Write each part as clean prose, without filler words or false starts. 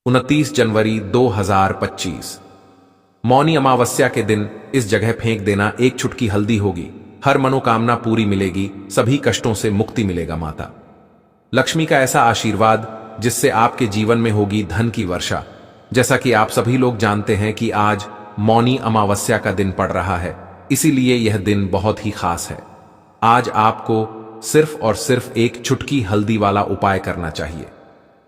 29 जनवरी 2025। मौनी अमावस्या के दिन इस जगह फेंक देना एक चुटकी हल्दी होगी, हर मनोकामना पूरी मिलेगी, सभी कष्टों से मुक्ति मिलेगा। माता लक्ष्मी का ऐसा आशीर्वाद जिससे आपके जीवन में होगी धन की वर्षा। जैसा कि आप सभी लोग जानते हैं कि आज मौनी अमावस्या का दिन पड़ रहा है, इसीलिए यह दिन बहुत ही खास है। आज आपको सिर्फ और सिर्फ एक चुटकी हल्दी वाला उपाय करना चाहिए।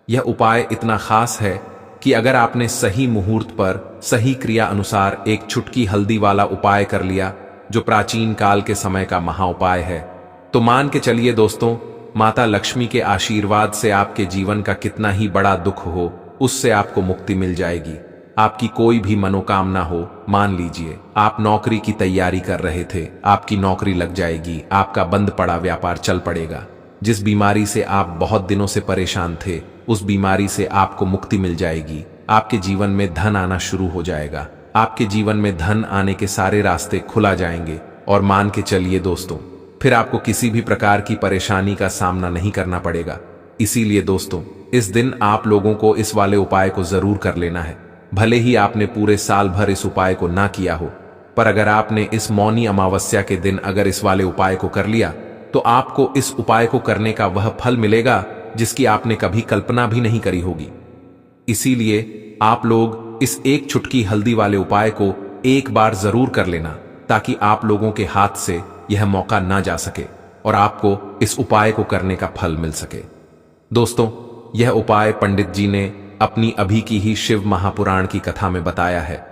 यह उपाय इतना खास है कि अगर आपने सही मुहूर्त पर सही क्रिया अनुसार एक चुटकी हल्दी वाला उपाय कर लिया, जो प्राचीन काल के समय का महाउपाय है, तो मान के चलिए दोस्तों, माता लक्ष्मी के आशीर्वाद से आपके जीवन का कितना ही बड़ा दुख हो, उससे आपको मुक्ति मिल जाएगी। आपकी कोई भी मनोकामना हो, मान लीजिए आप नौकरी की तैयारी कर रहे थे, आपकी नौकरी लग जाएगी, आपका बंद पड़ा व्यापार चल पड़ेगा। जिस बीमारी से आप बहुत दिनों से परेशान थे, उस बीमारी से आपको मुक्ति मिल जाएगी। आपके जीवन में धन आना शुरू हो जाएगा। आपके जीवन में धन आने के सारे रास्ते खुला जाएंगे और मान के चलिए दोस्तों, फिर आपको किसी भी प्रकार की परेशानी का सामना नहीं करना पड़ेगा। इसीलिए दोस्तों, इस दिन आप लोगों को इस वाले उपाय को जरूर कर लेना है। भले ही आपने पूरे साल भर इस उपाय को ना किया हो, पर अगर आपने इस मौनी अमावस्या के दिन अगर इस वाले उपाय को कर लिया, तो आपको इस उपाय को करने का वह फल मिलेगा जिसकी आपने कभी कल्पना भी नहीं करी होगी। इसीलिए आप लोग इस एक चुटकी हल्दी वाले उपाय को एक बार जरूर कर लेना, ताकि आप लोगों के हाथ से यह मौका ना जा सके और आपको इस उपाय को करने का फल मिल सके। दोस्तों, यह उपाय पंडित जी ने अपनी अभी की ही शिव महापुराण की कथा में बताया है,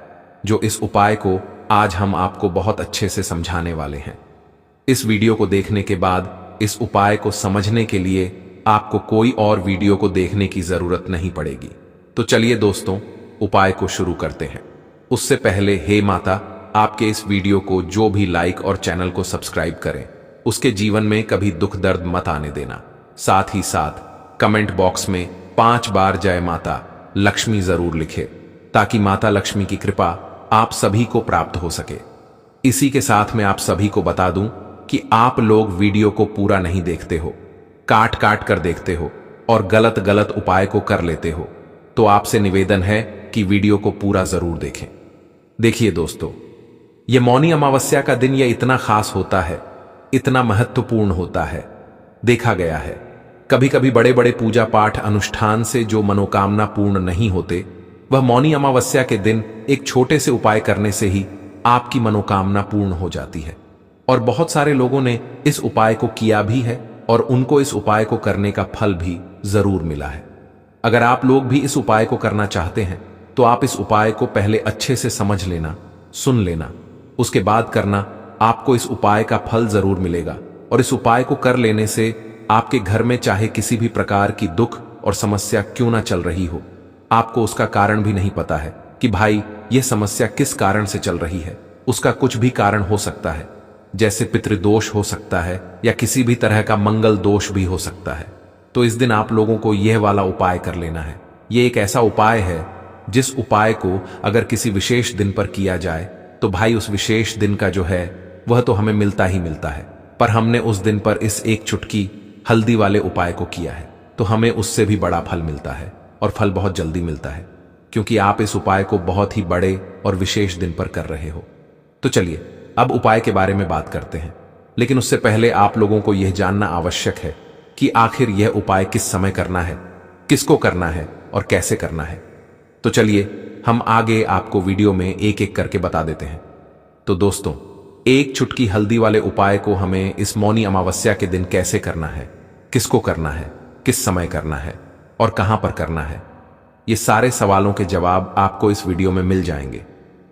जो इस उपाय को आज हम आपको बहुत अच्छे से समझाने वाले हैं। इस वीडियो को देखने के बाद इस उपाय को समझने के लिए आपको कोई और वीडियो को देखने की जरूरत नहीं पड़ेगी। तो चलिए दोस्तों, उपाय को शुरू करते हैं। उससे पहले हे माता, आपके इस वीडियो को जो भी लाइक और चैनल को सब्सक्राइब करें, उसके जीवन में कभी दुख दर्द मत आने देना। साथ ही साथ कमेंट बॉक्स में 5 बार जय माता लक्ष्मी जरूर लिखे, ताकि माता लक्ष्मी की कृपा आप सभी को प्राप्त हो सके। इसी के साथ मैं आप सभी को बता दूं कि आप लोग वीडियो को पूरा नहीं देखते हो, काट काट कर देखते हो और गलत गलत उपाय को कर लेते हो। तो आपसे निवेदन है कि वीडियो को पूरा जरूर देखें। देखिए दोस्तों, यह मौनी अमावस्या का दिन यह इतना खास होता है, इतना महत्वपूर्ण होता है। देखा गया है कभी कभी बड़े बड़े पूजा पाठ अनुष्ठान से जो मनोकामना पूर्ण नहीं होते, वह मौनी अमावस्या के दिन एक छोटे से उपाय करने से ही आपकी मनोकामना पूर्ण हो जाती है। और बहुत सारे लोगों ने इस उपाय को किया भी है और उनको इस उपाय को करने का फल भी जरूर मिला है। अगर आप लोग भी इस उपाय को करना चाहते हैं, तो आप इस उपाय को पहले अच्छे से समझ लेना, सुन लेना, उसके बाद करना। आपको इस उपाय का फल जरूर मिलेगा और इस उपाय को कर लेने से आपके घर में चाहे किसी भी प्रकार की दुख और समस्या क्यों ना चल रही हो, आपको उसका कारण भी नहीं पता है कि भाई यह समस्या किस कारण से चल रही है। उसका कुछ भी कारण हो सकता है, जैसे पितृदोष हो सकता है या किसी भी तरह का मंगल दोष भी हो सकता है। तो इस दिन आप लोगों को यह वाला उपाय कर लेना है। यह एक ऐसा उपाय है जिस उपाय को अगर किसी विशेष दिन पर किया जाए, तो भाई उस विशेष दिन का जो है वह तो हमें मिलता ही मिलता है। पर हमने उस दिन पर इस एक चुटकी हल्दी वाले उपाय को किया है, तो हमें उससे भी बड़ा फल मिलता है और फल बहुत जल्दी मिलता है, क्योंकि आप इस उपाय को बहुत ही बड़े और विशेष दिन पर कर रहे हो। तो चलिए अब उपाय के बारे में बात करते हैं, लेकिन उससे पहले आप लोगों को यह जानना आवश्यक है कि आखिर यह उपाय किस समय करना है, किसको करना है और कैसे करना है। तो चलिए हम आगे आपको वीडियो में एक एक करके बता देते हैं। तो दोस्तों, एक चुटकी हल्दी वाले उपाय को हमें इस मौनी अमावस्या के दिन कैसे करना है, किसको करना है, किस समय करना है और कहां पर करना है, ये सारे सवालों के जवाब आपको इस वीडियो में मिल जाएंगे।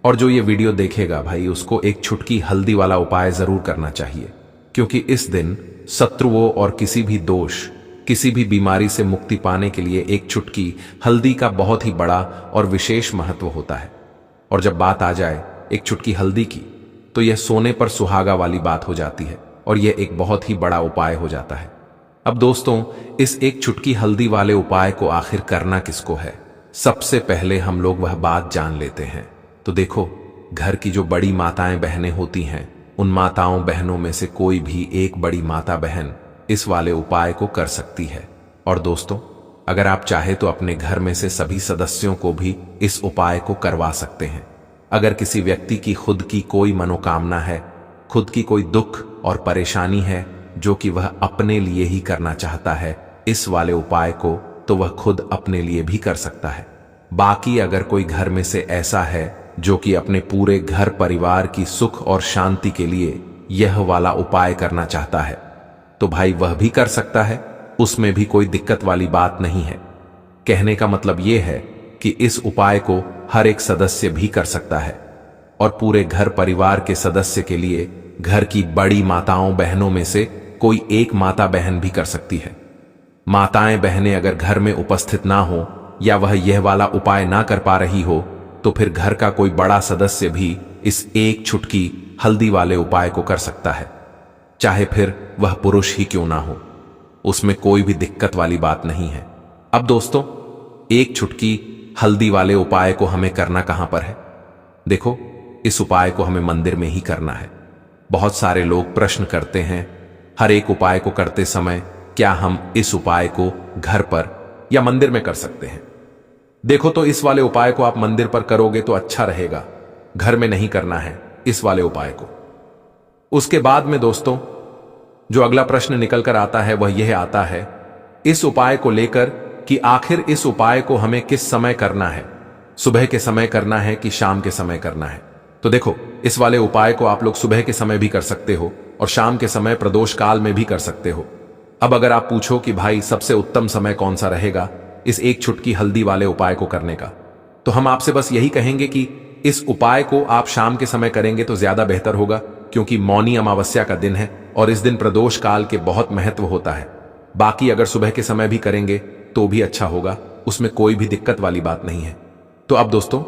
और जो ये वीडियो देखेगा भाई, उसको एक चुटकी हल्दी वाला उपाय जरूर करना चाहिए, क्योंकि इस दिन शत्रुओं और किसी भी दोष, किसी भी बीमारी से मुक्ति पाने के लिए एक चुटकी हल्दी का बहुत ही बड़ा और विशेष महत्व होता है। और जब बात आ जाए एक चुटकी हल्दी की, तो यह सोने पर सुहागा वाली बात हो जाती है और यह एक बहुत ही बड़ा उपाय हो जाता है। अब दोस्तों, इस एक चुटकी हल्दी वाले उपाय को आखिर करना किसको है, सबसे पहले हम लोग वह बात जान लेते हैं। तो देखो, घर की जो बड़ी माताएं बहनें होती हैं, उन माताओं बहनों में से कोई भी एक बड़ी माता बहन इस वाले उपाय को कर सकती है। और दोस्तों, अगर आप चाहे तो अपने घर में से सभी सदस्यों को भी इस उपाय को करवा सकते हैं। अगर किसी व्यक्ति की खुद की कोई मनोकामना है, खुद की कोई दुख और परेशानी है जो कि वह अपने लिए ही करना चाहता है इस वाले उपाय को, तो वह खुद अपने लिए भी कर सकता है। बाकी अगर कोई घर में से ऐसा है जो कि अपने पूरे घर परिवार की सुख और शांति के लिए यह वाला उपाय करना चाहता है, तो भाई वह भी कर सकता है, उसमें भी कोई दिक्कत वाली बात नहीं है। कहने का मतलब यह है कि इस उपाय को हर एक सदस्य भी कर सकता है और पूरे घर परिवार के सदस्य के लिए घर की बड़ी माताओं बहनों में से कोई एक माता बहन भी कर सकती है। माताएं बहनें अगर घर में उपस्थित ना हो या वह यह वाला उपाय ना कर पा रही हो, तो फिर घर का कोई बड़ा सदस्य भी इस एक चुटकी हल्दी वाले उपाय को कर सकता है, चाहे फिर वह पुरुष ही क्यों ना हो, उसमें कोई भी दिक्कत वाली बात नहीं है। अब दोस्तों, एक चुटकी हल्दी वाले उपाय को हमें करना कहां पर है? देखो, इस उपाय को हमें मंदिर में ही करना है। बहुत सारे लोग प्रश्न करते हैं, हर एक उपाय को करते समय क्या हम इस उपाय को घर पर या मंदिर में कर सकते हैं? देखो, तो इस वाले उपाय को आप मंदिर पर करोगे तो अच्छा रहेगा, घर में नहीं करना है इस वाले उपाय को। उसके बाद में दोस्तों, जो अगला प्रश्न निकल कर आता है वह यह आता है इस उपाय को लेकर कि आखिर इस उपाय को हमें किस समय करना है, सुबह के समय करना है कि शाम के समय करना है? तो देखो, इस वाले उपाय को आप लोग सुबह के समय भी कर सकते हो और शाम के समय प्रदोष काल में भी कर सकते हो। अब अगर आप पूछो कि भाई सबसे उत्तम समय कौन सा रहेगा इस एक चुटकी हल्दी वाले उपाय को करने का, तो हम आपसे बस यही कहेंगे कि इस उपाय को आप शाम के समय करेंगे तो ज्यादा बेहतर होगा, क्योंकि मौनी अमावस्या का दिन है और इस दिन प्रदोष काल के बहुत महत्व होता है। बाकी अगर सुबह के समय भी करेंगे तो भी अच्छा होगा, उसमें कोई भी दिक्कत वाली बात नहीं है। तो अब दोस्तों,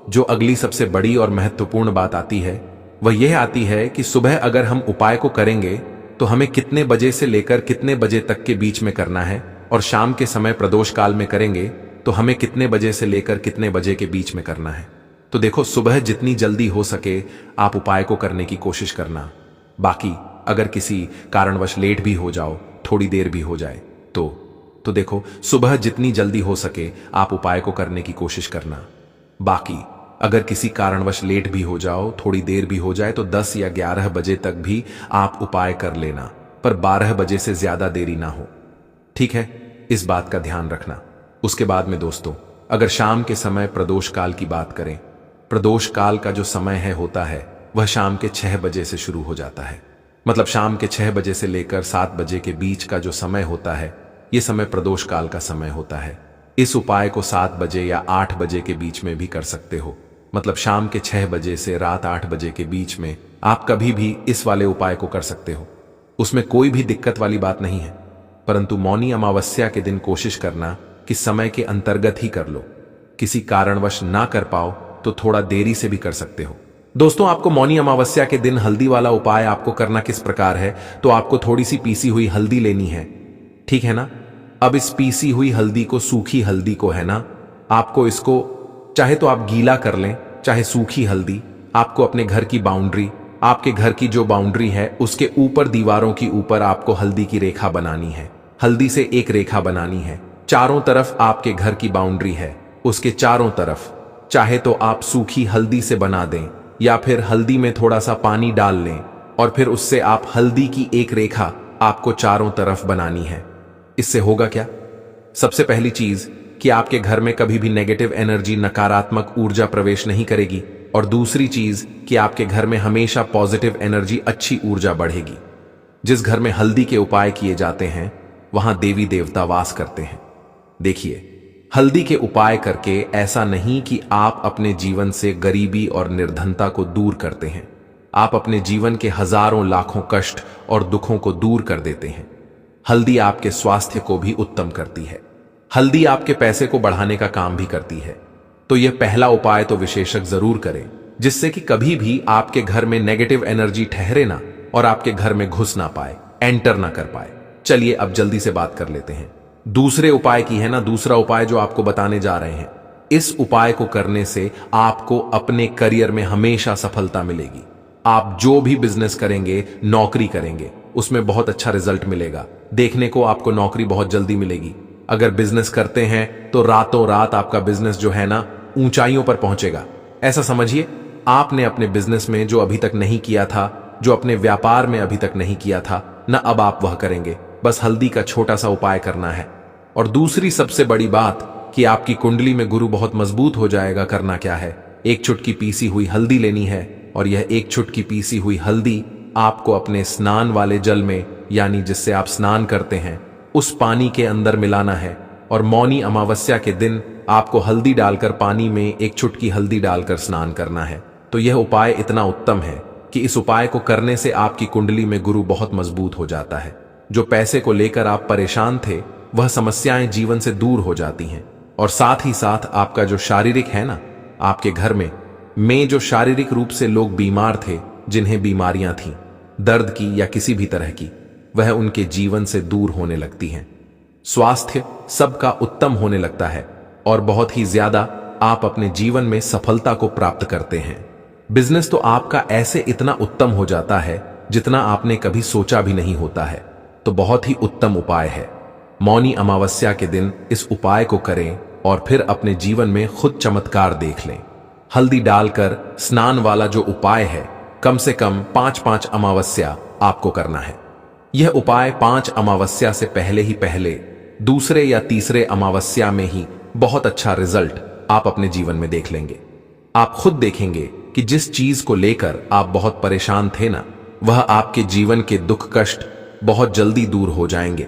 जो अगली सबसे बड़ी और महत्वपूर्ण बात आती है वह यह आती है कि सुबह अगर हम उपाय को करेंगे तो हमें कितने बजे से लेकर कितने बजे तक के बीच में करना है, और शाम के समय प्रदोष काल में करेंगे तो हमें कितने बजे से लेकर कितने बजे के बीच में करना है। तो देखो, सुबह जितनी जल्दी हो सके आप उपाय को करने की कोशिश करना। बाकी अगर किसी कारणवश लेट भी हो जाओ, थोड़ी देर भी हो जाए तो देखो, सुबह जितनी जल्दी हो सके आप उपाय को करने की कोशिश करना। बाकी अगर किसी कारणवश लेट भी हो जाओ, थोड़ी देर भी हो जाए, तो 10 या 11 बजे तक भी आप उपाय कर लेना, पर 12 बजे से ज्यादा देरी ना हो। ठीक है, इस बात का ध्यान रखना। उसके बाद में दोस्तों, अगर शाम के समय प्रदोष काल की बात करें, प्रदोष काल का जो समय होता है वह शाम के 6 बजे से शुरू हो जाता है। मतलब शाम के 6 बजे से लेकर 7 बजे के बीच का जो समय होता है, यह समय प्रदोष काल का समय होता है। इस उपाय को 7 बजे या 8 बजे के बीच में भी कर सकते हो। मतलब शाम के 6 बजे से रात 8 बजे के बीच में आप कभी भी इस वाले उपाय को कर सकते हो, उसमें कोई भी दिक्कत वाली बात नहीं है। परंतु मौनी अमावस्या के दिन कोशिश करना कि समय के अंतर्गत ही कर लो। किसी कारणवश ना कर पाओ तो थोड़ा देरी से भी कर सकते हो। दोस्तों, आपको मौनी अमावस्या के दिन हल्दी वाला उपाय आपको करना किस प्रकार है, तो आपको थोड़ी सी पीसी हुई हल्दी लेनी है, ठीक है ना। अब इस पीसी हुई हल्दी को, सूखी हल्दी को है ना, आपको इसको चाहे तो आप गीला कर लें, चाहे सूखी हल्दी, आपको अपने घर की बाउंड्री, आपके घर की जो बाउंड्री है उसके ऊपर, दीवारों की ऊपर आपको हल्दी की रेखा बनानी है। हल्दी से एक रेखा बनानी है, चारों तरफ आपके घर की बाउंड्री है, उसके चारों तरफ चाहे तो आप सूखी हल्दी से बना दें या फिर हल्दी में थोड़ा सा पानी डाल लें और फिर उससे आप हल्दी की एक रेखा आपको चारों तरफ बनानी है। इससे होगा क्या? सबसे पहली चीज कि आपके घर में कभी भी नेगेटिव एनर्जी, नकारात्मक ऊर्जा प्रवेश नहीं करेगी, और दूसरी चीज कि आपके घर में हमेशा पॉजिटिव एनर्जी, अच्छी ऊर्जा बढ़ेगी। जिस घर में हल्दी के उपाय किए जाते हैं वहां देवी देवता वास करते हैं। देखिए, हल्दी के उपाय करके ऐसा नहीं कि आप अपने जीवन से गरीबी और निर्धनता को दूर करते हैं, आप अपने जीवन के हजारों लाखों कष्ट और दुखों को दूर कर देते हैं। हल्दी आपके स्वास्थ्य को भी उत्तम करती है। हल्दी आपके पैसे को बढ़ाने का काम भी करती है। तो यह पहला उपाय तो विशेषज्ञ जरूर करें, जिससे कि कभी भी आपके घर में नेगेटिव एनर्जी ठहरे ना और आपके घर में घुस ना पाए, एंटर ना कर पाए। चलिए अब जल्दी से बात कर लेते हैं दूसरे उपाय की, है ना। दूसरा उपाय जो आपको बताने जा रहे हैं, इस उपाय को करने से आपको अपने करियर में हमेशा सफलता मिलेगी। आप जो भी बिजनेस करेंगे, नौकरी करेंगे, उसमें बहुत अच्छा रिजल्ट मिलेगा। देखने को आपको नौकरी बहुत जल्दी मिलेगी। अगर बिजनेस करते हैं तो रातों रात आपका बिजनेस जो है ना ऊंचाइयों पर पहुंचेगा। ऐसा समझिए, आपने अपने बिजनेस में जो अभी तक नहीं किया था, जो अपने व्यापार में अभी तक नहीं किया था ना, अब आप वह करेंगे। बस हल्दी का छोटा सा उपाय करना है। और दूसरी सबसे बड़ी बात कि आपकी कुंडली में गुरु बहुत मजबूत हो जाएगा। करना क्या है, एक चुटकी पीसी हुई हल्दी लेनी है और यह एक चुटकी पीसी हुई हल्दी आपको अपने स्नान वाले जल में, यानी जिससे आप स्नान करते हैं, उस पानी के अंदर मिलाना है। और मौनी अमावस्या के दिन आपको हल्दी डालकर पानी में एक चुटकी हल्दी डालकर स्नान करना है। तो यह उपाय इतना उत्तम है कि इस उपाय को करने से आपकी कुंडली में गुरु बहुत मजबूत हो जाता है। जो पैसे को लेकर आप परेशान थे, वह समस्याएं जीवन से दूर हो जाती हैं। और साथ ही साथ आपका जो शारीरिक है ना, आपके घर में जो शारीरिक रूप से लोग बीमार थे, जिन्हें बीमारियां थीं, दर्द की या किसी भी तरह की, वह उनके जीवन से दूर होने लगती हैं। स्वास्थ्य सबका उत्तम होने लगता है और बहुत ही ज्यादा आप अपने जीवन में सफलता को प्राप्त करते हैं। बिजनेस तो आपका ऐसे इतना उत्तम हो जाता है जितना आपने कभी सोचा भी नहीं होता है। तो बहुत ही उत्तम उपाय है। मौनी अमावस्या के दिन इस उपाय को करें और फिर अपने जीवन में खुद चमत्कार देख लें। हल्दी डालकर स्नान वाला जो उपाय है, कम से कम 5-5 अमावस्या आपको करना है। यह उपाय 5 अमावस्या से पहले दूसरे या तीसरे अमावस्या में ही बहुत अच्छा रिजल्ट आप अपने जीवन में देख लेंगे। आप खुद देखेंगे कि जिस चीज को लेकर आप बहुत परेशान थे ना, वह आपके जीवन के दुख कष्ट बहुत जल्दी दूर हो जाएंगे।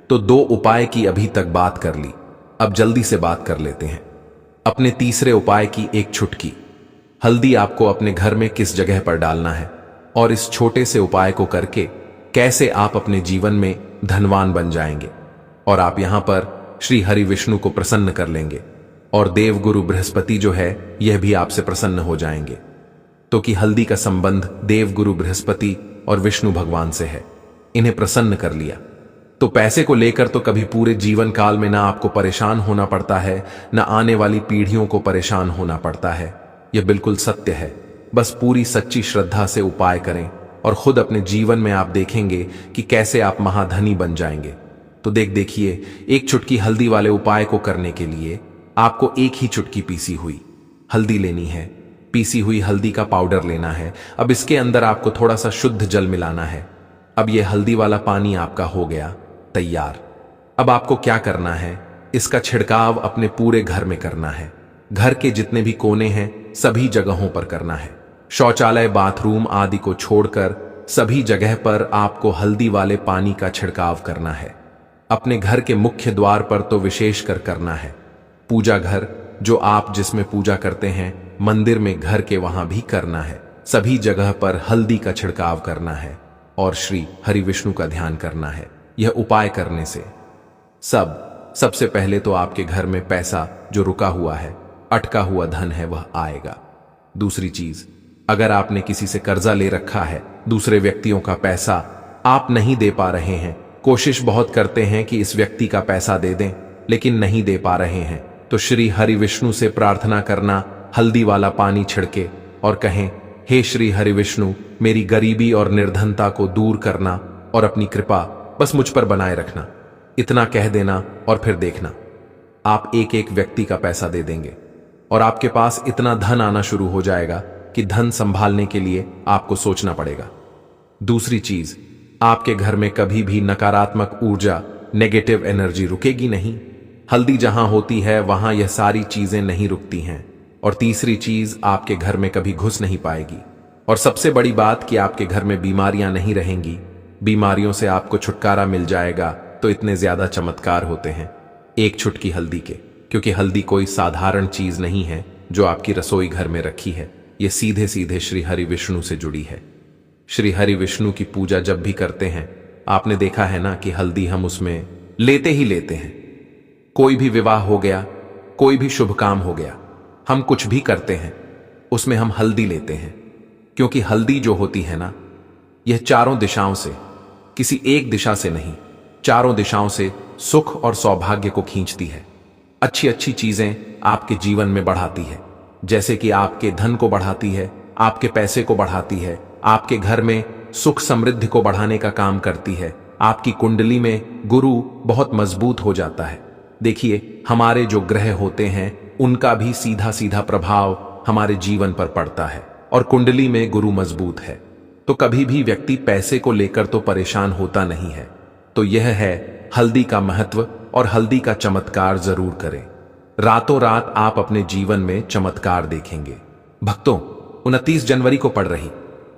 तो 2 उपाय की अभी तक बात कर ली, अब जल्दी से बात कर लेते हैं अपने तीसरे उपाय की। एक चुटकी हल्दी आपको अपने घर में किस जगह पर डालना है और इस छोटे से उपाय को करके कैसे आप अपने जीवन में धनवान बन जाएंगे। और आप यहां पर श्री हरि विष्णु को प्रसन्न कर लेंगे और देवगुरु बृहस्पति जो है यह भी आपसे प्रसन्न हो जाएंगे। तो कि हल्दी का संबंध देवगुरु बृहस्पति और विष्णु भगवान से है। इन्हें प्रसन्न कर लिया तो पैसे को लेकर तो कभी पूरे जीवन काल में ना आपको परेशान होना पड़ता है, ना आने वाली पीढ़ियों को परेशान होना पड़ता है। यह बिल्कुल सत्य है। बस पूरी सच्ची श्रद्धा से उपाय करें और खुद अपने जीवन में आप देखेंगे कि कैसे आप महाधनी बन जाएंगे। तो देखिए, एक चुटकी हल्दी वाले उपाय को करने के लिए आपको एक ही चुटकी पीसी हुई हल्दी लेनी है। पीसी हुई हल्दी का पाउडर लेना है। अब इसके अंदर आपको थोड़ा सा शुद्ध जल मिलाना है। अब यह हल्दी वाला पानी आपका हो गया तैयार। अब आपको क्या करना है, इसका छिड़काव अपने पूरे घर में करना है। घर के जितने भी कोने हैं सभी जगहों पर करना है। शौचालय, बाथरूम आदि को छोड़कर सभी जगह पर आपको हल्दी वाले पानी का छिड़काव करना है। अपने घर के मुख्य द्वार पर तो विशेष कर करना है। पूजा घर जो आप जिसमें पूजा करते हैं, मंदिर में, घर के वहां भी करना है। सभी जगह पर हल्दी का छिड़काव करना है और श्री हरि विष्णु का ध्यान करना है। यह उपाय करने से सबसे पहले तो आपके घर में पैसा जो रुका हुआ है, अटका हुआ धन है, वह आएगा। दूसरी चीज, अगर आपने किसी से कर्जा ले रखा है, दूसरे व्यक्तियों का पैसा आप नहीं दे पा रहे हैं, कोशिश बहुत करते हैं कि इस व्यक्ति का पैसा दे दें, लेकिन नहीं दे पा रहे हैं, तो श्री हरि विष्णु से प्रार्थना करना, हल्दी वाला पानी छिड़के और कहें, हे श्री हरि विष्णु, मेरी गरीबी और निर्धनता को दूर करना और अपनी कृपा बस मुझ पर बनाए रखना। इतना कह देना और फिर देखना आप एक एक व्यक्ति का पैसा दे देंगे और आपके पास इतना धन आना शुरू हो जाएगा कि धन संभालने के लिए आपको सोचना पड़ेगा। दूसरी चीज, आपके घर में कभी भी नकारात्मक ऊर्जा, नेगेटिव एनर्जी रुकेगी नहीं। हल्दी जहां होती है वहां यह सारी चीजें नहीं रुकती हैं। और तीसरी चीज, आपके घर में कभी घुस नहीं पाएगी। और सबसे बड़ी बात कि आपके घर में बीमारियां नहीं रहेंगी। बीमारियों से आपको छुटकारा मिल जाएगा। तो इतने ज्यादा चमत्कार होते हैं एक चुटकी हल्दी के, क्योंकि हल्दी कोई साधारण चीज नहीं है जो आपकी रसोई घर में रखी है। यह सीधे सीधे श्री हरि विष्णु से जुड़ी है। श्री हरि विष्णु की पूजा जब भी करते हैं, आपने देखा है ना कि हल्दी हम उसमें लेते ही लेते हैं। कोई भी विवाह हो गया, कोई भी शुभ काम हो गया, हम कुछ भी करते हैं उसमें हम हल्दी लेते हैं। क्योंकि हल्दी जो होती है ना, यह चारों दिशाओं से, किसी एक दिशा से नहीं, चारों दिशाओं से सुख और सौभाग्य को खींचती है। अच्छी अच्छी चीजें आपके जीवन में बढ़ाती है, जैसे कि आपके धन को बढ़ाती है, आपके पैसे को बढ़ाती है, आपके घर में सुख समृद्धि को बढ़ाने का काम करती है। आपकी कुंडली में गुरु बहुत मजबूत हो जाता है। देखिए, हमारे जो ग्रह होते हैं उनका भी सीधा सीधा प्रभाव हमारे जीवन पर पड़ता है, और कुंडली में गुरु मजबूत है तो कभी भी व्यक्ति पैसे को लेकर तो परेशान होता नहीं है। तो यह है हल्दी का महत्व, और हल्दी का चमत्कार जरूर करें। रातों रात आप अपने जीवन में चमत्कार देखेंगे। भक्तों, 29 जनवरी को पड़ रही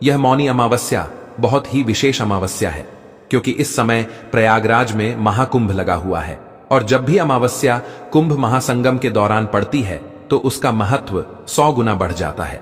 यह मौनी अमावस्या बहुत ही विशेष अमावस्या है, क्योंकि इस समय प्रयागराज में महाकुंभ लगा हुआ है, और जब भी अमावस्या कुंभ महासंगम के दौरान पड़ती है तो उसका महत्व 100 गुना बढ़ जाता है।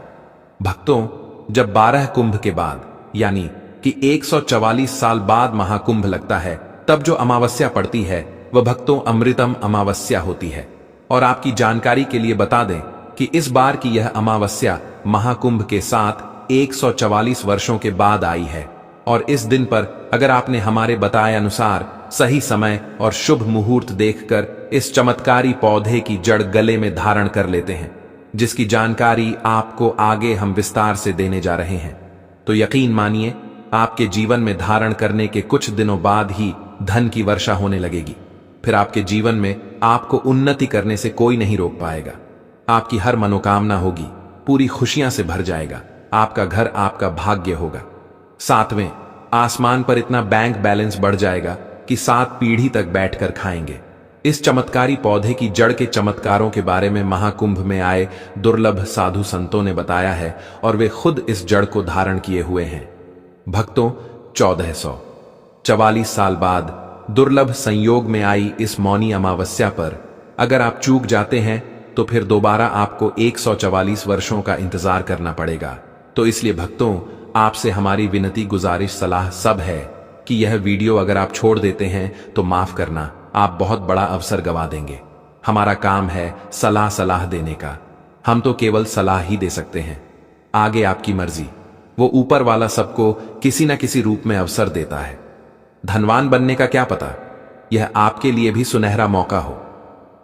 भक्तों, जब 12 कुंभ के बाद यानी कि 144 साल बाद महाकुंभ लगता है, तब जो अमावस्या पड़ती है वह भक्तों अमृतम अमावस्या होती है। और आपकी जानकारी के लिए बता दें कि इस बार की यह अमावस्या महाकुंभ के साथ 144 वर्षों के बाद आई है, और इस दिन पर अगर आपने हमारे बताए अनुसार सही समय और शुभ मुहूर्त देखकर इस चमत्कारी पौधे की जड़ गले में धारण कर लेते हैं, जिसकी जानकारी आपको आगे हम विस्तार से देने जा रहे हैं, तो यकीन मानिए आपके जीवन में धारण करने के कुछ दिनों बाद ही धन की वर्षा होने लगेगी। फिर आपके जीवन में आपको उन्नति करने से कोई नहीं रोक पाएगा। आपकी हर मनोकामना होगी, पूरी खुशियां से भर जाएगा, आपका घर आपका भाग्य होगा। 7वें, आसमान पर इतना बैंक बैलेंस बढ़ जाएगा कि 7 पीढ़ी तक बैठकर खाएंगे। इस चमत्कारी पौधे की जड़ के चमत्कारों के बारे में महाकुंभ में आए दुर्लभ साधु संतों ने बताया है, और वे खुद इस जड़ को धारण किए हुए हैं। भक्तों, 1444 साल बाद दुर्लभ संयोग में आई इस मौनी अमावस्या पर अगर आप चूक जाते हैं तो फिर दोबारा आपको 144 वर्षों का इंतजार करना पड़ेगा। तो इसलिए भक्तों, आपसे हमारी विनती गुजारिश सलाह सब है कि यह वीडियो अगर आप छोड़ देते हैं तो माफ करना, आप बहुत बड़ा अवसर गवा देंगे। हमारा काम है सलाह देने का, हम तो केवल सलाह ही दे सकते हैं, आगे आपकी मर्जी। वो ऊपर वाला सबको किसी न किसी रूप में अवसर देता है। धनवान बनने का क्या पता, यह आपके लिए भी सुनहरा मौका हो।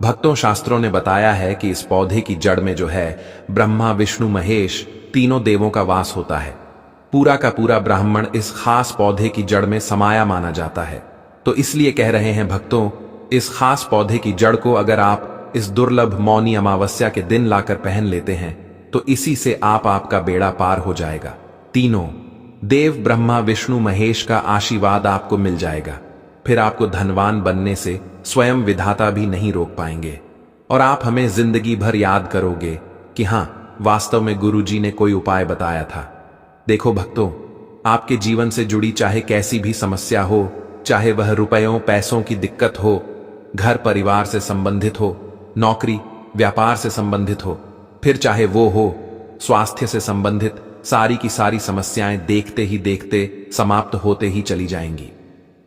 भक्तों, शास्त्रों ने बताया है कि इस पौधे की जड़ में जो है ब्रह्मा विष्णु महेश तीनों देवों का वास होता है। पूरा का पूरा ब्राह्मण इस खास पौधे की जड़ में समाया माना जाता है। तो इसलिए कह रहे हैं भक्तों, इस खास पौधे की जड़ को अगर आप इस दुर्लभ मौनी अमावस्या के दिन लाकर पहन लेते हैं तो इसी से आपका बेड़ा पार हो जाएगा। तीनों देव ब्रह्मा विष्णु महेश का आशीर्वाद आपको मिल जाएगा। फिर आपको धनवान बनने से स्वयं विधाता भी नहीं रोक पाएंगे, और आप हमें जिंदगी भर याद करोगे कि हां, वास्तव में गुरुजी ने कोई उपाय बताया था। देखो भक्तों, आपके जीवन से जुड़ी चाहे कैसी भी समस्या हो, चाहे वह रुपयों पैसों की दिक्कत हो, घर परिवार से संबंधित हो, नौकरी व्यापार से संबंधित हो, फिर चाहे वो हो स्वास्थ्य से संबंधित, सारी की सारी समस्याएं देखते ही देखते समाप्त होते ही चली जाएंगी।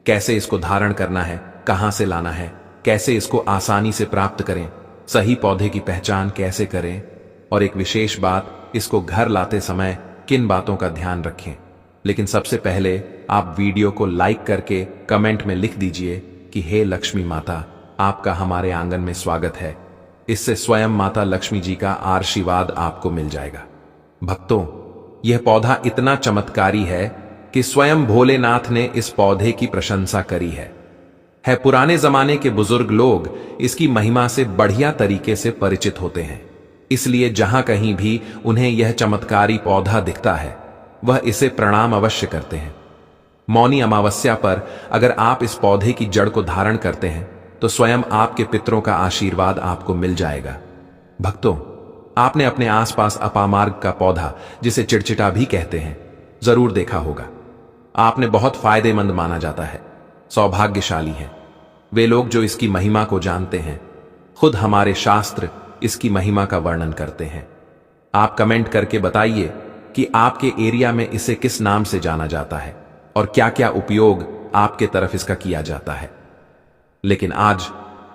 कैसे इसको धारण करना है, कहां से लाना है, कैसे इसको आसानी से प्राप्त करें, सही पौधे की पहचान कैसे करें, और एक विशेष बात, इसको घर लाते समय किन बातों का ध्यान रखें। लेकिन सबसे पहले आप वीडियो को लाइक करके कमेंट में लिख दीजिए कि हे लक्ष्मी माता, आपका हमारे आंगन में स्वागत है। इससे स्वयं माता लक्ष्मी जी का आशीर्वाद आपको मिल जाएगा। भक्तों, यह पौधा इतना चमत्कारी है कि स्वयं भोलेनाथ ने इस पौधे की प्रशंसा करी है। पुराने जमाने के बुजुर्ग लोग इसकी महिमा से बढ़िया तरीके से परिचित होते हैं, इसलिए जहां कहीं भी उन्हें यह चमत्कारी पौधा दिखता है वह इसे प्रणाम अवश्य करते हैं। मौनी अमावस्या पर अगर आप इस पौधे की जड़ को धारण करते हैं तो स्वयं आपके पितरों का आशीर्वाद आपको मिल जाएगा। भक्तों, आपने अपने आसपास अपामार्ग का पौधा, जिसे चिड़चिटा भी कहते हैं, जरूर देखा होगा। आपने बहुत फायदेमंद माना जाता है, सौभाग्यशाली हैं वे लोग जो इसकी महिमा को जानते हैं। खुद हमारे शास्त्र इसकी महिमा का वर्णन करते हैं। आप कमेंट करके बताइए कि आपके एरिया में इसे किस नाम से जाना जाता है और क्या क्या उपयोग आपके तरफ इसका किया जाता है। लेकिन आज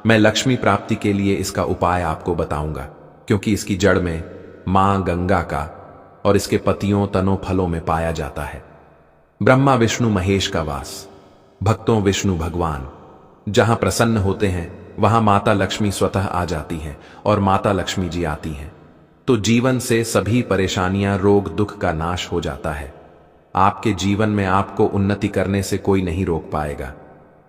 मैं लक्ष्मी प्राप्ति के लिए इसका उपाय आपको बताऊंगा, क्योंकि इसकी जड़ में मां गंगा का और इसके पतियों तनों फलों में पाया जाता है ब्रह्मा विष्णु महेश का वास। भक्तों, विष्णु भगवान जहां प्रसन्न होते हैं वहां माता लक्ष्मी स्वतः आ जाती हैं और माता लक्ष्मी जी आती हैं तो जीवन से सभी परेशानियां रोग दुख का नाश हो जाता है। आपके जीवन में आपको उन्नति करने से कोई नहीं रोक पाएगा।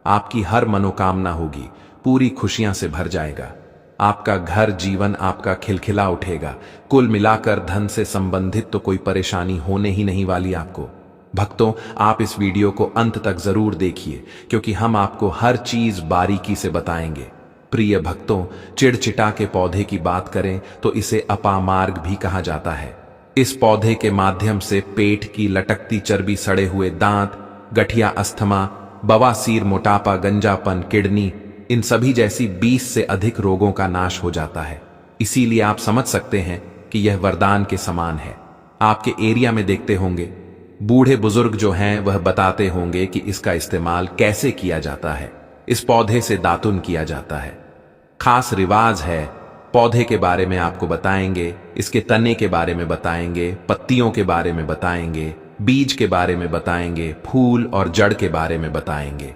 आपकी हर मनोकामना होगी, पूरी खुशियां से भर जाएगा। आपका घर जीवन आपका खिलखिला उठेगा। कुल मिलाकर धन से संबंधित तो कोई परेशानी होने ही नहीं वाली आपको। भक्तों, आप इस वीडियो को अंत तक जरूर देखिए, क्योंकि हम आपको हर चीज बारीकी से बताएंगे। प्रिय भक्तों, चिड़चिटा के पौधे की बात करें तो इसे अपामार्ग भी कहा जाता है। इस पौधे के माध्यम से पेट की लटकती चर्बी, सड़े हुए दांत, गठिया, अस्थमा, बवासीर, मोटापा, गंजापन, किडनी, इन सभी जैसी 20 से अधिक रोगों का नाश हो जाता है। इसीलिए आप समझ सकते हैं कि यह वरदान के समान है। आपके एरिया में देखते होंगे बूढ़े बुजुर्ग जो हैं वह बताते होंगे कि इसका इस्तेमाल कैसे किया जाता है। इस पौधे से दातुन किया जाता है, खास रिवाज है। पौधे के बारे में आपको बताएंगे, इसके तने के बारे में बताएंगे, पत्तियों के बारे में बताएंगे, बीज के बारे में बताएंगे, फूल और जड़ के बारे में बताएंगे।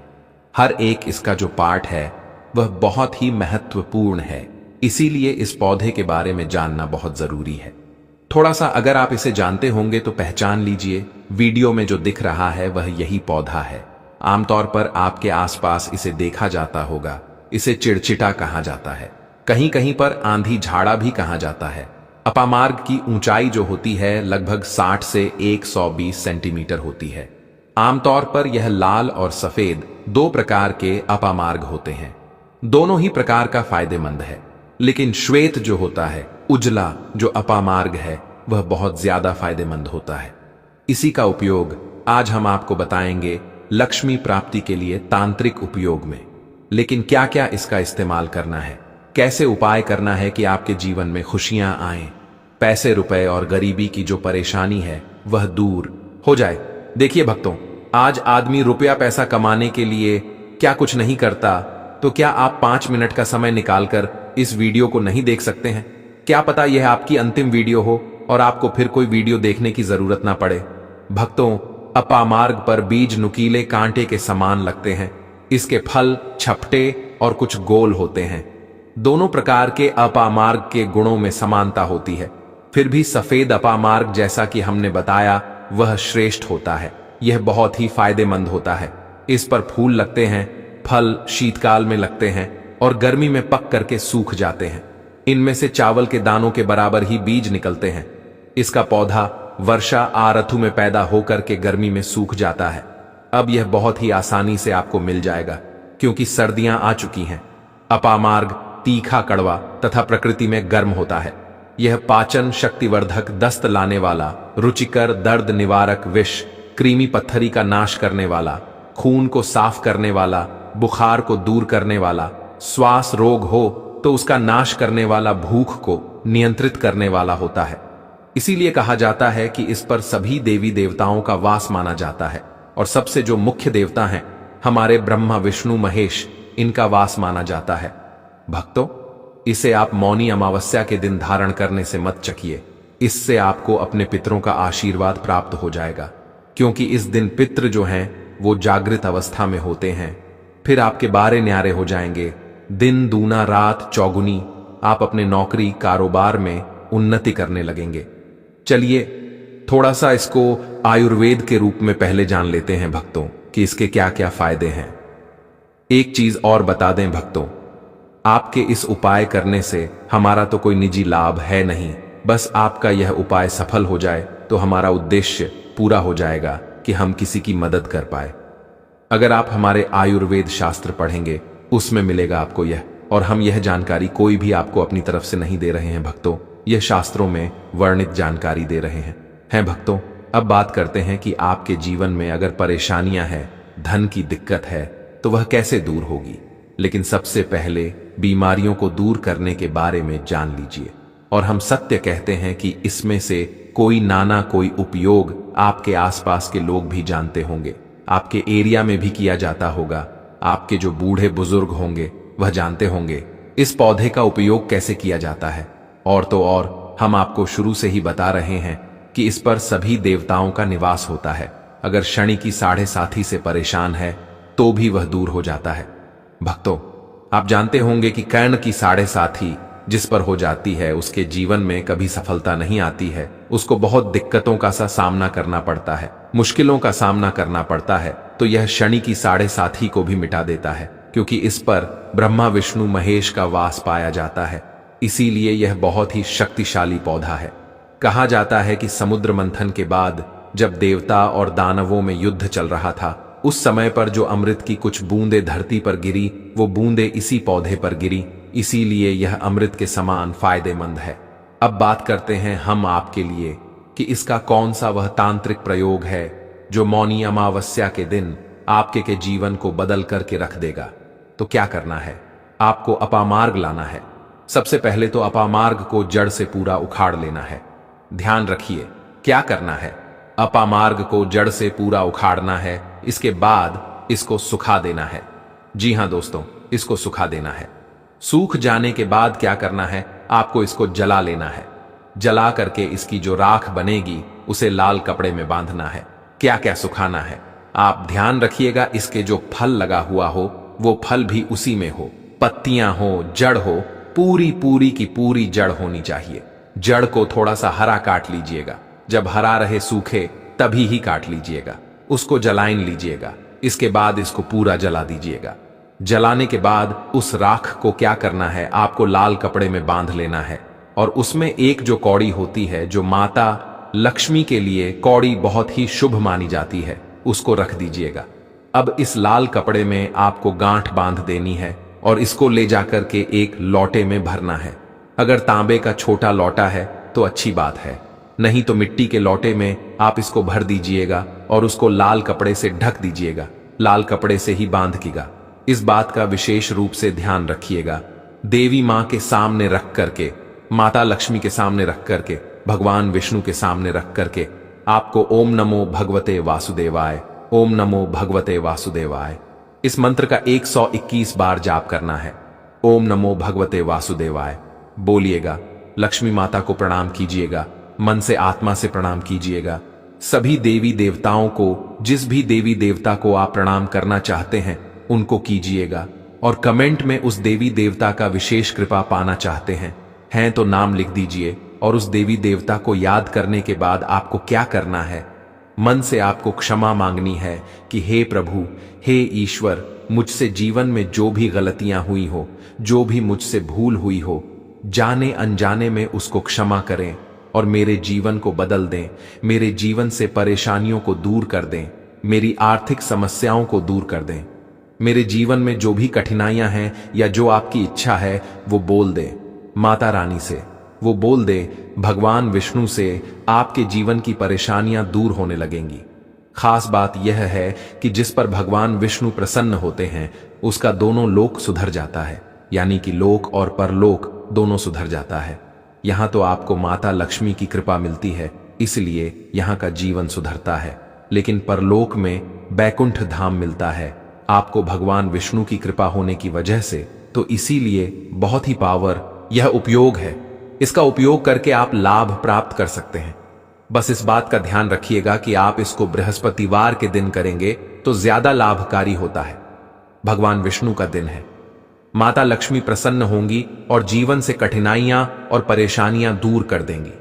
हर एक इसका जो पार्ट है वह बहुत ही महत्वपूर्ण है। इसीलिए इस पौधे के बारे में जानना बहुत जरूरी है। थोड़ा सा अगर आप इसे जानते होंगे तो पहचान लीजिए, वीडियो में जो दिख रहा है वह यही पौधा है। आमतौर पर आपके आसपास इसे देखा जाता होगा। इसे चिड़चिटा कहा जाता है, कहीं कहीं पर आंधी झाड़ा भी कहा जाता है। अपामार्ग की ऊंचाई जो होती है लगभग 60 से 120 सेंटीमीटर होती है। आमतौर पर यह लाल और सफेद 2 प्रकार के अपामार्ग होते हैं। दोनों ही प्रकार का फायदेमंद है, लेकिन श्वेत जो होता है, उजला जो अपामार्ग है, वह बहुत ज्यादा फायदेमंद होता है। इसी का उपयोग आज हम आपको बताएंगे लक्ष्मी प्राप्ति के लिए तांत्रिक उपयोग में। लेकिन क्या क्या इसका इस्तेमाल करना है, कैसे उपाय करना है कि आपके जीवन में खुशियां आए, पैसे रुपए और गरीबी की जो परेशानी है वह दूर हो जाए। देखिए भक्तों, आज आदमी रुपया पैसा कमाने के लिए क्या कुछ नहीं करता, तो क्या आप 5 मिनट का समय निकालकर इस वीडियो को नहीं देख सकते हैं? क्या पता यह आपकी अंतिम वीडियो हो और आपको फिर कोई वीडियो देखने की जरूरत ना पड़े। भक्तों, अपामार्ग पर बीज नुकीले कांटे के समान लगते हैं। इसके फल छपटे और कुछ गोल होते हैं। दोनों प्रकार के अपामार्ग के गुणों में समानता होती है, फिर भी सफेद अपामार्ग जैसा कि हमने बताया वह श्रेष्ठ होता है। यह बहुत ही फायदेमंद होता है। इस पर फूल लगते हैं, फल शीतकाल में लगते हैं और गर्मी में पक करके सूख जाते हैं। इनमें से चावल के दानों के बराबर ही बीज निकलते हैं। इसका पौधा वर्षा आ ऋतु में पैदा होकर के गर्मी में सूख जाता है। अब यह बहुत ही आसानी से आपको मिल जाएगा, क्योंकि सर्दियां आ चुकी हैं। अपामार्ग तीखा, कड़वा तथा प्रकृति में गर्म होता है। यह पाचन शक्तिवर्धक, दस्त लाने वाला, रुचिकर, दर्द निवारक, विष, कृमि पत्थरी का नाश करने वाला, खून को साफ करने वाला, बुखार को दूर करने वाला, श्वास रोग हो तो उसका नाश करने वाला, भूख को नियंत्रित करने वाला होता है। इसीलिए कहा जाता है कि इस पर सभी देवी देवताओं का वास माना जाता है, और सबसे जो मुख्य देवता हैं हमारे ब्रह्मा, विष्णु, महेश, इनका वास माना जाता है। भक्तों, इसे आप मौनी अमावस्या के दिन धारण करने से मत चकिए। इससे आपको अपने पितरों का आशीर्वाद प्राप्त हो जाएगा, क्योंकि इस दिन पितृ जो हैं वो जागृत अवस्था में होते हैं। फिर आपके बारे न्यारे हो जाएंगे। दिन दूना रात चौगुनी, आप अपने नौकरी कारोबार में उन्नति करने लगेंगे। चलिए थोड़ा सा इसको आयुर्वेद के रूप में पहले जान लेते हैं भक्तों, कि इसके क्या क्या फायदे हैं। एक चीज और बता दें भक्तों, आपके इस उपाय करने से हमारा तो कोई निजी लाभ है नहीं, बस आपका यह उपाय सफल हो जाए तो हमारा उद्देश्य पूरा हो जाएगा कि हम किसी की मदद कर पाए। अगर आप हमारे आयुर्वेद शास्त्र पढ़ेंगे उसमें मिलेगा आपको यह, और हम यह जानकारी कोई भी आपको अपनी तरफ से नहीं दे रहे हैं भक्तों, यह शास्त्रों में वर्णित जानकारी दे रहे हैं भक्तों। अब बात करते हैं कि आपके जीवन में अगर परेशानियां हैं, धन की दिक्कत है, तो वह कैसे दूर होगी। लेकिन सबसे पहले बीमारियों को दूर करने के बारे में जान लीजिए। और हम सत्य कहते हैं कि इसमें से कोई नाना कोई उपयोग आपके आसपास के लोग भी जानते होंगे, आपके एरिया में भी किया जाता होगा। आपके जो बूढ़े बुजुर्ग होंगे वह जानते होंगे इस पौधे का उपयोग कैसे किया जाता है। और तो और हम आपको शुरू से ही बता रहे हैं कि इस पर सभी देवताओं का निवास होता है। अगर शनि की 7.5 से परेशान है तो भी वह दूर हो जाता है। भक्तों, आप जानते होंगे कि कर्ण की 7.5 जिस पर हो जाती है उसके जीवन में कभी सफलता नहीं आती है। उसको बहुत दिक्कतों का सा सामना करना पड़ता है, मुश्किलों का सामना करना पड़ता है। तो यह शनि की 7.5 को भी मिटा देता है। क्योंकि इस पर ब्रह्मा विष्णु महेश का वास पाया जाता है, इसीलिए यह बहुत ही शक्तिशाली पौधा है। कहा जाता है कि समुद्र मंथन के बाद जब देवता और दानवों में युद्ध चल रहा था, उस समय पर जो अमृत की कुछ बूंदें धरती पर गिरी, वो बूंदें इसी पौधे पर गिरी, इसीलिए यह अमृत के समान फायदेमंद है। अब बात करते हैं हम आपके लिए कि इसका कौन सा वह तांत्रिक प्रयोग है जो मौनी अमावस्या के दिन आपके के जीवन को बदल करके रख देगा। तो क्या करना है? आपको अपामार्ग लाना है। सबसे पहले तो अपामार्ग को जड़ से पूरा उखाड़ लेना है। ध्यान रखिए क्या करना है। अपामार्ग को जड़ से पूरा उखाड़ना है, इसके बाद इसको सुखा देना है। जी हां दोस्तों, इसको सुखा देना है। सूख जाने के बाद क्या करना है? आपको इसको जला लेना है। जला करके इसकी जो राख बनेगी उसे लाल कपड़े में बांधना है। क्या क्या सुखाना है? आप ध्यान रखिएगा, इसके जो फल लगा हुआ हो वो फल भी उसी में हो, पत्तियां हो, जड़ हो, पूरी की पूरी जड़ होनी चाहिए। जड़ को थोड़ा सा हरा काट लीजिएगा, जब हरा रहे सूखे तभी ही काट लीजिएगा। उसको जलाइन लीजिएगा, इसके बाद इसको पूरा जला दीजिएगा। जलाने के बाद उस राख को क्या करना है? आपको लाल कपड़े में बांध लेना है और उसमें एक जो कौड़ी होती है, जो माता लक्ष्मी के लिए कौड़ी बहुत ही शुभ मानी जाती है, उसको रख दीजिएगा। अब इस लाल कपड़े में आपको गांठ बांध देनी है और इसको ले जाकर के एक लोटे में भरना है। अगर तांबे का छोटा लोटा है तो अच्छी बात है, नहीं तो मिट्टी के लोटे में आप इसको भर दीजिएगा और उसको लाल कपड़े से ढक दीजिएगा। लाल कपड़े से ही बांधिएगा। इस बात का विशेष रूप से ध्यान रखिएगा। देवी मां के सामने रख करके, माता लक्ष्मी के सामने रख करके, भगवान विष्णु के सामने रख करके आपको ओम नमो भगवते वासुदेवाय, ओम नमो भगवते वासुदेवाय, इस मंत्र का 121 बार जाप करना है। ओम नमो भगवते वासुदेवाय बोलिएगा। लक्ष्मी माता को प्रणाम कीजिएगा, मन से आत्मा से प्रणाम कीजिएगा। सभी देवी देवताओं को, जिस भी देवी देवता को आप प्रणाम करना चाहते हैं उनको कीजिएगा और कमेंट में उस देवी देवता का विशेष कृपा पाना चाहते हैं तो नाम लिख दीजिए। और उस देवी देवता को याद करने के बाद आपको क्या करना है? मन से आपको क्षमा मांगनी है कि हे प्रभु, हे ईश्वर, मुझसे जीवन में जो भी गलतियां हुई हो, जो भी मुझसे भूल हुई हो, जाने अनजाने में उसको क्षमा करें और मेरे जीवन को बदल दें, मेरे जीवन से परेशानियों को दूर कर दें, मेरी आर्थिक समस्याओं को दूर कर दें। मेरे जीवन में जो भी कठिनाइयां हैं या जो आपकी इच्छा है वो बोल दे माता रानी से, वो बोल दे भगवान विष्णु से, आपके जीवन की परेशानियां दूर होने लगेंगी। खास बात यह है कि जिस पर भगवान विष्णु प्रसन्न होते हैं उसका दोनों लोक सुधर जाता है, यानी कि लोक और परलोक दोनों सुधर जाता है। यहां तो आपको माता लक्ष्मी की कृपा मिलती है, इसलिए यहां का जीवन सुधरता है, लेकिन परलोक में बैकुंठ धाम मिलता है आपको भगवान विष्णु की कृपा होने की वजह से। तो इसीलिए बहुत ही पावर यह उपयोग है, इसका उपयोग करके आप लाभ प्राप्त कर सकते हैं। बस इस बात का ध्यान रखिएगा कि आप इसको बृहस्पतिवार के दिन करेंगे तो ज्यादा लाभकारी होता है। भगवान विष्णु का दिन है, माता लक्ष्मी प्रसन्न होंगी और जीवन से कठिनाइयां और परेशानियां दूर कर देंगी।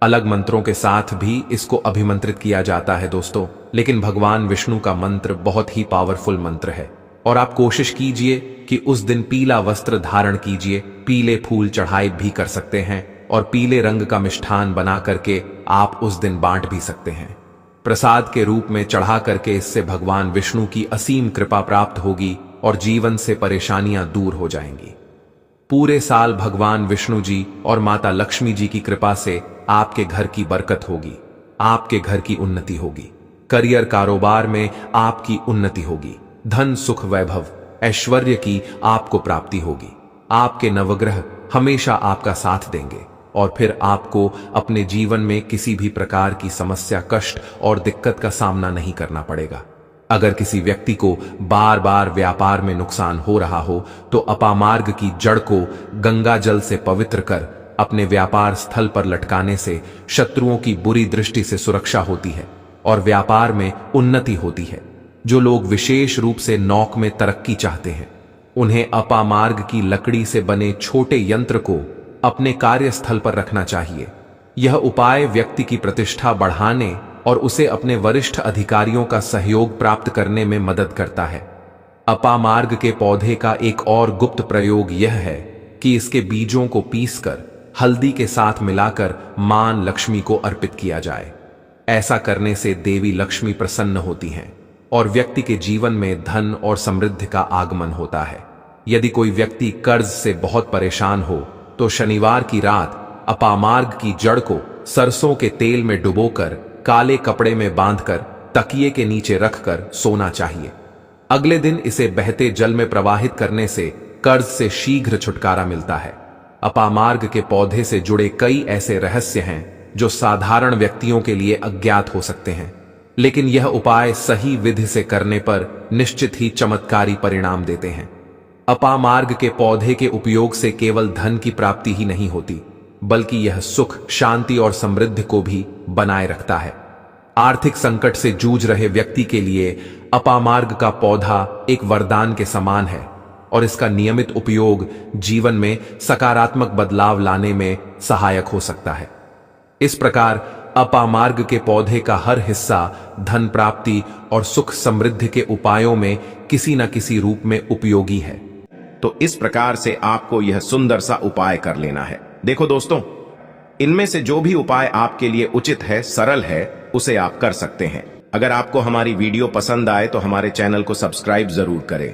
अलग मंत्रों के साथ भी इसको अभिमंत्रित किया जाता है दोस्तों, लेकिन भगवान विष्णु का मंत्र बहुत ही पावरफुल मंत्र है। और आप कोशिश कीजिए कि उस दिन पीला वस्त्र धारण कीजिए, पीले फूल चढ़ाई भी कर सकते हैं और पीले रंग का मिष्ठान बना करके आप उस दिन बांट भी सकते हैं प्रसाद के रूप में चढ़ा करके। इससे भगवान विष्णु की असीम कृपा प्राप्त होगी और जीवन से परेशानियां दूर हो जाएंगी। पूरे साल भगवान विष्णु जी और माता लक्ष्मी जी की कृपा से आपके घर की बरकत होगी, आपके घर की उन्नति होगी, करियर कारोबार में आपकी उन्नति होगी, धन सुख वैभव ऐश्वर्य की आपको प्राप्ति होगी। आपके नवग्रह हमेशा आपका साथ देंगे और फिर आपको अपने जीवन में किसी भी प्रकार की समस्या, कष्ट और दिक्कत का सामना नहीं करना पड़ेगा। अगर किसी व्यक्ति को बार बार व्यापार में नुकसान हो रहा हो तो अपामार्ग की जड़ को गंगा जल से पवित्र कर अपने व्यापार स्थल पर लटकाने से शत्रुओं की बुरी दृष्टि से सुरक्षा होती है और व्यापार में उन्नति होती है। जो लोग विशेष रूप से नौक में तरक्की चाहते हैं उन्हें अपामार्ग की लकड़ी से बने छोटे यंत्र को अपने कार्यस्थल पर रखना चाहिए। यह उपाय व्यक्ति की प्रतिष्ठा बढ़ाने और उसे अपने वरिष्ठ अधिकारियों का सहयोग प्राप्त करने में मदद करता है। अपामार्ग के पौधे का एक और गुप्त प्रयोग यह है कि इसके बीजों को पीसकर हल्दी के साथ मिलाकर मां लक्ष्मी को अर्पित किया जाए। ऐसा करने से देवी लक्ष्मी प्रसन्न होती हैं और व्यक्ति के जीवन में धन और समृद्धि का आगमन होता है। यदि कोई व्यक्ति कर्ज से बहुत परेशान हो तो शनिवार की रात अपामार्ग की जड़ को सरसों के तेल में डुबोकर काले कपड़े में बांधकर तकिए के नीचे रखकर सोना चाहिए। अगले दिन इसे बहते जल में प्रवाहित करने से कर्ज से शीघ्र छुटकारा मिलता है। अपामार्ग के पौधे से जुड़े कई ऐसे रहस्य हैं जो साधारण व्यक्तियों के लिए अज्ञात हो सकते हैं, लेकिन यह उपाय सही विधि से करने पर निश्चित ही चमत्कारी परिणाम देते हैं। अपामार्ग के पौधे के उपयोग से केवल धन की प्राप्ति ही नहीं होती, बल्कि यह सुख, शांति और समृद्धि को भी बनाए रखता है। आर्थिक संकट से जूझ रहे व्यक्ति के लिए अपामार्ग का पौधा एक वरदान के समान है और इसका नियमित उपयोग जीवन में सकारात्मक बदलाव लाने में सहायक हो सकता है। इस प्रकार अपामार्ग के पौधे का हर हिस्सा धन प्राप्ति और सुख समृद्धि के उपायों में किसी न किसी रूप में उपयोगी है। तो इस प्रकार से आपको यह सुंदर सा उपाय कर लेना है। देखो दोस्तों, इनमें से जो भी उपाय आपके लिए उचित है, सरल है, उसे आप कर सकते हैं। अगर आपको हमारी वीडियो पसंद आए तो हमारे चैनल को सब्सक्राइब जरूर करें।